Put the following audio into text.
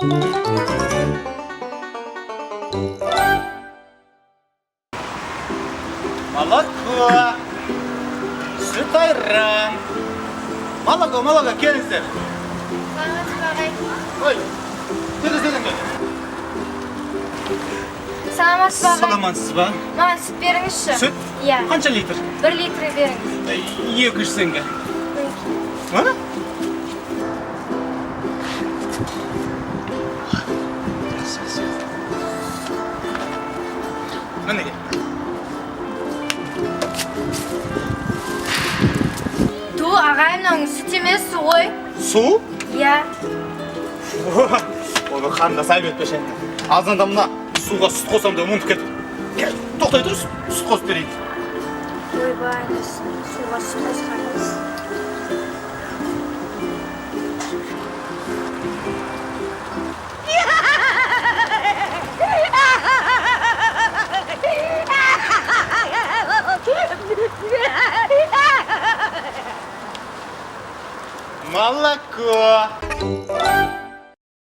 Молоко, süt ayran. Молоко, келіңіздер. Ой, сөйлесең де. Саламатсыз ба ағай? Саламатсыз ба? Маған сүт беріңізші. Süt? Иә. Қанша литр? 1 литр беріңіз. 200 теңге. Ма? Мінеге. Ту, ағай, мынаның сүт емес, су ғой. Су? Иә. Оны қарындас айып етпеші. Азанда мына суға сүт қосам деп ұмытып кетіп. Тоқтай тұр, сүт қосып берейін. Ойбай, суға сүт қосқанымыз. Молоко.